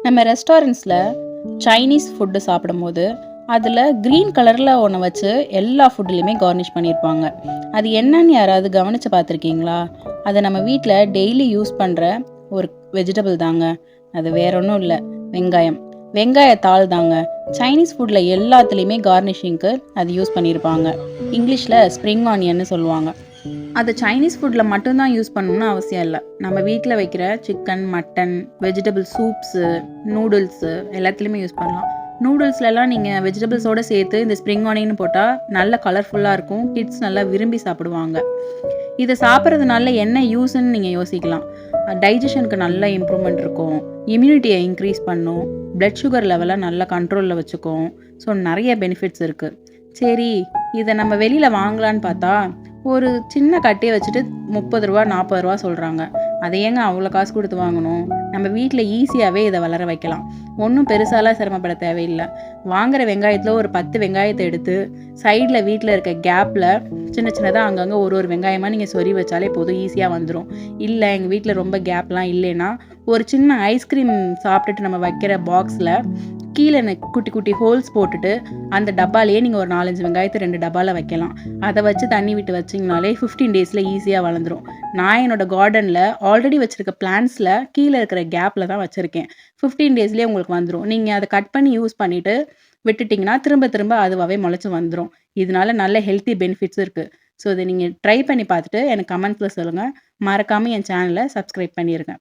நம்ம ரெஸ்டாரண்ட்ஸில் Chinese food சாப்பிடும்போது அதில் க்ரீன் கலரில் ஒன்று வச்சு எல்லா ஃபுட்டுலேயுமே கார்னிஷ் பண்ணியிருப்பாங்க. அது என்னன்னு யாராவது கவனித்து பார்த்துருக்கீங்களா? அதை நம்ம வீட்டில் டெய்லி யூஸ் பண்ணுற ஒரு வெஜிடபிள் தாங்க. அது வேற ஒன்றும் இல்லை, வெங்காயம். வெங்காயத்தாள் தாங்க. சைனீஸ் ஃபுட்டில் எல்லாத்துலேயுமே கார்னிஷிங்க்கு அது யூஸ் பண்ணியிருப்பாங்க. இங்கிலீஷில் ஸ்ப்ரிங் ஆனியன்னு சொல்லுவாங்க. அது சைனீஸ் ஃபுட்டில் மட்டும்தான் யூஸ் பண்ணணும்னு அவசியம் இல்லை. நம்ம வீட்டில் வைக்கிற chicken, mutton, vegetable soups, noodles எல்லாத்துலேயுமே யூஸ் பண்ணலாம். நூடுல்ஸ்லலாம் நீங்கள் வெஜிடபிள்ஸோடு சேர்த்து இந்த ஸ்ப்ரிங் ஆனியன் போட்டால் நல்ல கலர்ஃபுல்லாக இருக்கும். கிட்ஸ் நல்லா விரும்பி சாப்பிடுவாங்க. இதை சாப்பிட்றதுனால என்ன யூஸ்ன்னு நீங்கள் யோசிக்கலாம். டைஜஷனுக்கு நல்ல இம்ப்ரூவ்மெண்ட் இருக்கும், இம்யூனிட்டியை இன்க்ரீஸ் பண்ணும், பிளட் சுகர் லெவலை நல்லா கண்ட்ரோலில் வச்சுக்கும். ஸோ நிறைய பெனிஃபிட்ஸ் இருக்குது. சரி, இதை நம்ம வெளியில் வாங்கலான்னு பார்த்தா ஒரு சின்ன கட்டையை வச்சுட்டு 30 ரூபா 40 ரூபா சொல்கிறாங்க. அதை ஏங்க அவ்வளோ காசு கொடுத்து வாங்கணும்? நம்ம வீட்டில் ஈஸியாகவே இதை வளர வைக்கலாம். ஒன்றும் பெருசாலாம் சிரமப்பட தேவையில்லை. வாங்குகிற வெங்காயத்தில் ஒரு 10 வெங்காயத்தை எடுத்து சைடில் வீட்டில் இருக்க கேப்பில் சின்ன சின்னதாக அங்கங்கே ஒரு வெங்காயமாக நீங்கள் சொறி வச்சாலே போதும், ஈஸியாக வந்துடும். இல்லை எங்கள் வீட்டில் ரொம்ப கேப்லாம் இல்லைன்னா ஒரு சின்ன ஐஸ்கிரீம் சாப்பிட்டுட்டு நம்ம வைக்கிற பாக்ஸில் கீழே குட்டி குட்டி ஹோல்ஸ் போட்டுட்டு அந்த டப்பாலேயே நீங்கள் ஒரு 4-5 வெங்காயத்தை 2 டப்பாவில் வைக்கலாம். அதை வச்சு தண்ணி விட்டு வச்சிங்கனாலே 15 டேஸில் ஈஸியாக வளர்ந்துடும். நான் என்னோடய கார்டனில் ஆல்ரெடி வச்சுருக்க பிளான்ஸில் கீழே இருக்கிற கேப்பில் தான் வச்சுருக்கேன். 15 டேஸ்லேயே உங்களுக்கு வந்துடும். நீங்கள் அதை கட் பண்ணி யூஸ் பண்ணிவிட்டு விட்டுட்டிங்கன்னா திரும்ப திரும்ப அதுவாகவே முளைச்சி வந்துடும். இதனால நல்ல ஹெல்த்தி பெனிஃபிட்ஸ் இருக்குது. ஸோ இதை நீங்கள் ட்ரை பண்ணி பார்த்துட்டு எனக்கு கமெண்ட்ஸில் சொல்லுங்கள். மறக்காமல் என் சேனலை சப்ஸ்கிரைப் பண்ணிடுங்க.